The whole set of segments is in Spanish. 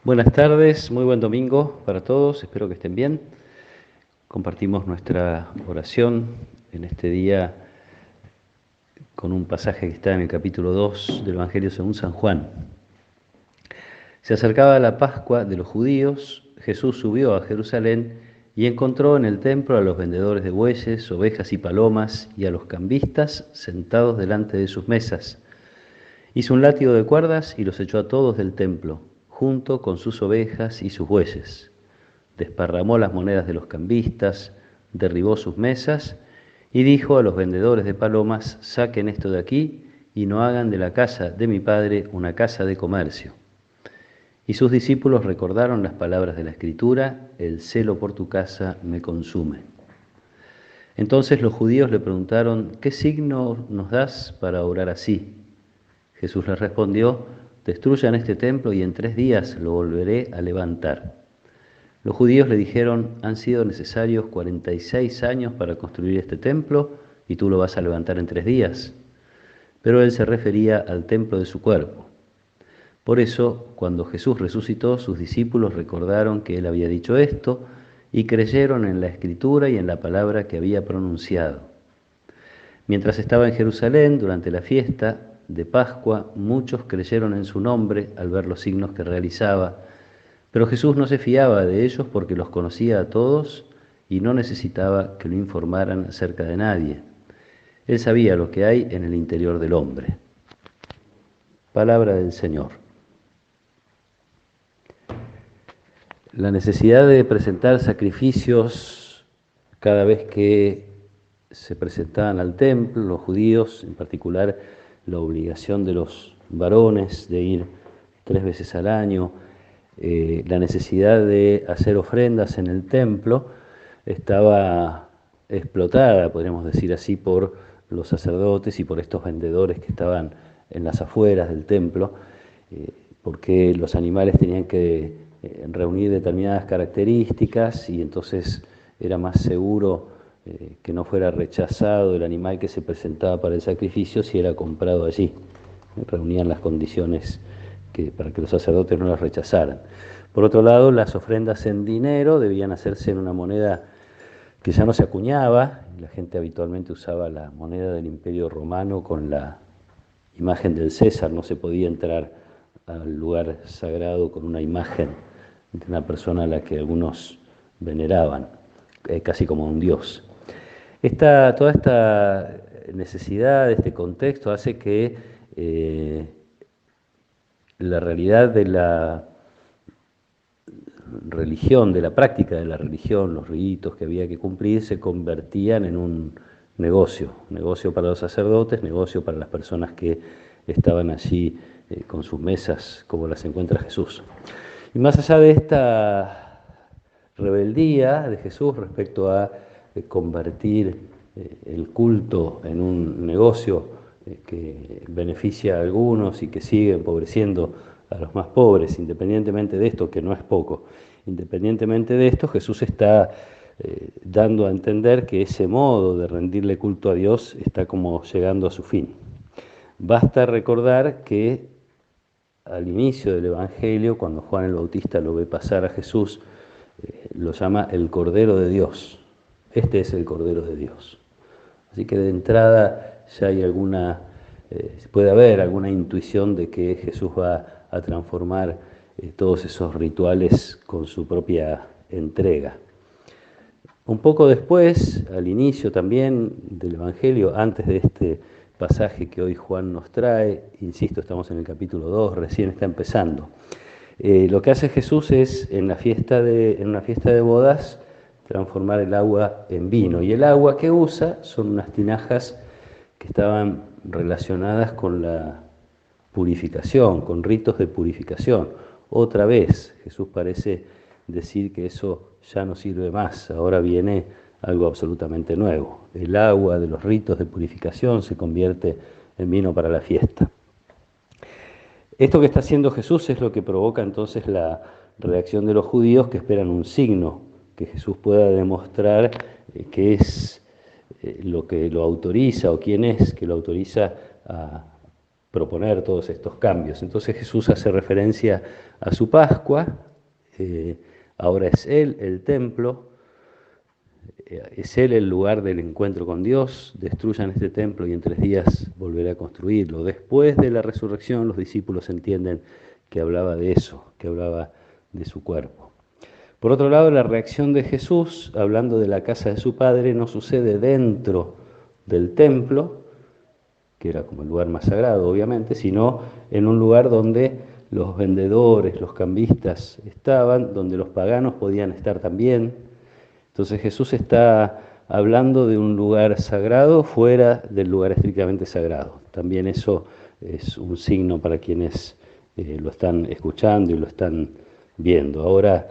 Buenas tardes, muy buen domingo para todos, espero que estén bien. Compartimos nuestra oración en este día con un pasaje que está en el capítulo 2 del Evangelio según San Juan. Se acercaba la Pascua de los judíos, Jesús subió a Jerusalén y encontró en el templo a los vendedores de bueyes, ovejas y palomas y a los cambistas sentados delante de sus mesas. Hizo un látigo de cuerdas y los echó a todos del templo, junto con sus ovejas y sus bueyes. Desparramó las monedas de los cambistas, derribó sus mesas y dijo a los vendedores de palomas: saquen esto de aquí y no hagan de la casa de mi padre una casa de comercio. Y sus discípulos recordaron las palabras de la Escritura: el celo por tu casa me consume. Entonces los judíos le preguntaron: ¿qué signo nos das para orar así? Jesús les respondió: destruyan este templo y en 3 días lo volveré a levantar. Los judíos le dijeron: han sido necesarios 46 años para construir este templo y tú lo vas a levantar en 3 días. Pero él se refería al templo de su cuerpo. Por eso, cuando Jesús resucitó, sus discípulos recordaron que él había dicho esto y creyeron en la Escritura y en la palabra que había pronunciado. Mientras estaba en Jerusalén durante la fiesta de Pascua, muchos creyeron en su nombre al ver los signos que realizaba. Pero Jesús no se fiaba de ellos porque los conocía a todos y no necesitaba que lo informaran acerca de nadie. Él sabía lo que hay en el interior del hombre. Palabra del Señor. La necesidad de presentar sacrificios cada vez que se presentaban al templo, los judíos, en particular la obligación de los varones de ir 3 veces al año, la necesidad de hacer ofrendas en el templo estaba explotada, podríamos decir así, por los sacerdotes y por estos vendedores que estaban en las afueras del templo, porque los animales tenían que reunir determinadas características y entonces era más seguro que no fuera rechazado el animal que se presentaba para el sacrificio si era comprado allí. Reunían las condiciones para que los sacerdotes no las rechazaran. Por otro lado, las ofrendas en dinero debían hacerse en una moneda que ya no se acuñaba. La gente habitualmente usaba la moneda del Imperio Romano con la imagen del César. No se podía entrar al lugar sagrado con una imagen de una persona a la que algunos veneraban, casi como un dios. Toda esta necesidad, este contexto, hace que la realidad de la religión, de la práctica de la religión, los ritos que había que cumplir, se convertían en un negocio para los sacerdotes, negocio para las personas que estaban allí con sus mesas, como las encuentra Jesús. Y más allá de esta rebeldía de Jesús respecto a convertir el culto en un negocio que beneficia a algunos y que sigue empobreciendo a los más pobres, independientemente de esto, que no es poco, independientemente de esto, Jesús está dando a entender que ese modo de rendirle culto a Dios está como llegando a su fin. Basta recordar que al inicio del Evangelio, cuando Juan el Bautista lo ve pasar a Jesús, lo llama el Cordero de Dios. Este es el Cordero de Dios. Así que de entrada ya hay puede haber alguna intuición de que Jesús va a transformar todos esos rituales con su propia entrega. Un poco después, al inicio también del Evangelio, antes de este pasaje que hoy Juan nos trae, insisto, estamos en el capítulo 2, recién está empezando. Lo que hace Jesús es, en una fiesta de bodas, transformar el agua en vino. Y el agua que usa son unas tinajas que estaban relacionadas con la purificación, con ritos de purificación. Otra vez, Jesús parece decir que eso ya no sirve más, ahora viene algo absolutamente nuevo. El agua de los ritos de purificación se convierte en vino para la fiesta. Esto que está haciendo Jesús es lo que provoca entonces la reacción de los judíos, que esperan un signo, que Jesús pueda demostrar qué es lo que lo autoriza o quién es que lo autoriza a proponer todos estos cambios. Entonces Jesús hace referencia a su Pascua, ahora es Él el templo, es Él el lugar del encuentro con Dios, destruyan este templo y en 3 días volveré a construirlo. Después de la resurrección los discípulos entienden que hablaba de eso, que hablaba de su cuerpo. Por otro lado, la reacción de Jesús, hablando de la casa de su Padre, no sucede dentro del templo, que era como el lugar más sagrado, obviamente, sino en un lugar donde los vendedores, los cambistas estaban, donde los paganos podían estar también. Entonces Jesús está hablando de un lugar sagrado fuera del lugar estrictamente sagrado. También eso es un signo para quienes lo están escuchando y lo están viendo. Ahora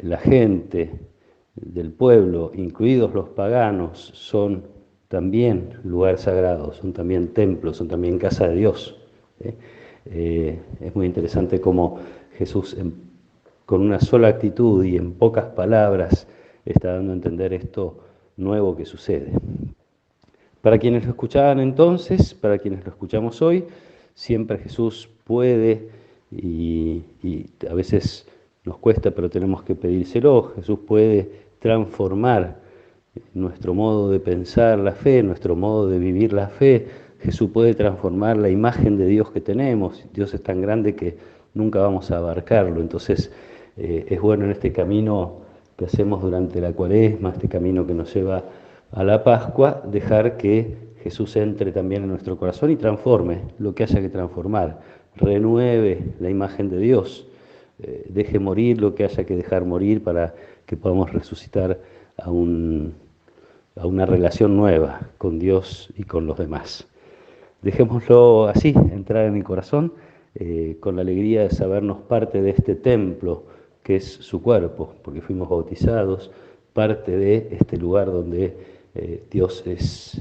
la gente del pueblo, incluidos los paganos, son también lugar sagrado, son también templos, son también casa de Dios. Es muy interesante cómo Jesús, con una sola actitud y en pocas palabras, está dando a entender esto nuevo que sucede. Para quienes lo escuchaban entonces, para quienes lo escuchamos hoy, siempre Jesús puede, y a veces nos cuesta, pero tenemos que pedírselo, Jesús puede transformar nuestro modo de pensar la fe, nuestro modo de vivir la fe. Jesús puede transformar la imagen de Dios que tenemos. Dios es tan grande que nunca vamos a abarcarlo. Entonces es bueno en este camino que hacemos durante la Cuaresma, este camino que nos lleva a la Pascua, dejar que Jesús entre también en nuestro corazón y transforme lo que haya que transformar, renueve la imagen de Dios, deje morir lo que haya que dejar morir para que podamos resucitar a una relación nueva con Dios y con los demás. Dejémoslo así, entrar en el corazón, con la alegría de sabernos parte de este templo que es su cuerpo, porque fuimos bautizados, parte de este lugar donde Dios es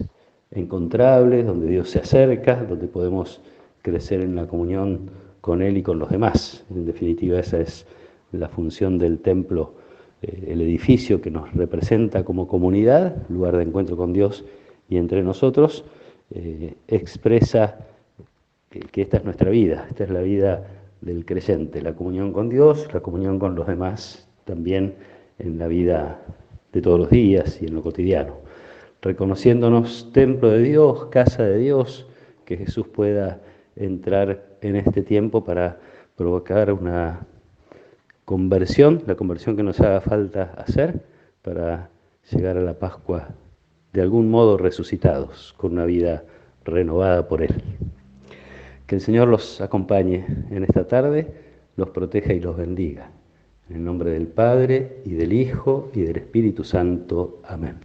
encontrable, donde Dios se acerca, donde podemos crecer en la comunión con Él y con los demás. En definitiva, esa es la función del templo, el edificio que nos representa como comunidad, lugar de encuentro con Dios y entre nosotros, expresa que esta es nuestra vida, esta es la vida del creyente, la comunión con Dios, la comunión con los demás, también en la vida de todos los días y en lo cotidiano. Reconociéndonos templo de Dios, casa de Dios, que Jesús pueda entrar en este tiempo para provocar una conversión, la conversión que nos haga falta hacer para llegar a la Pascua de algún modo resucitados, con una vida renovada por Él. Que el Señor los acompañe en esta tarde, los proteja y los bendiga. En el nombre del Padre, y del Hijo, y del Espíritu Santo. Amén.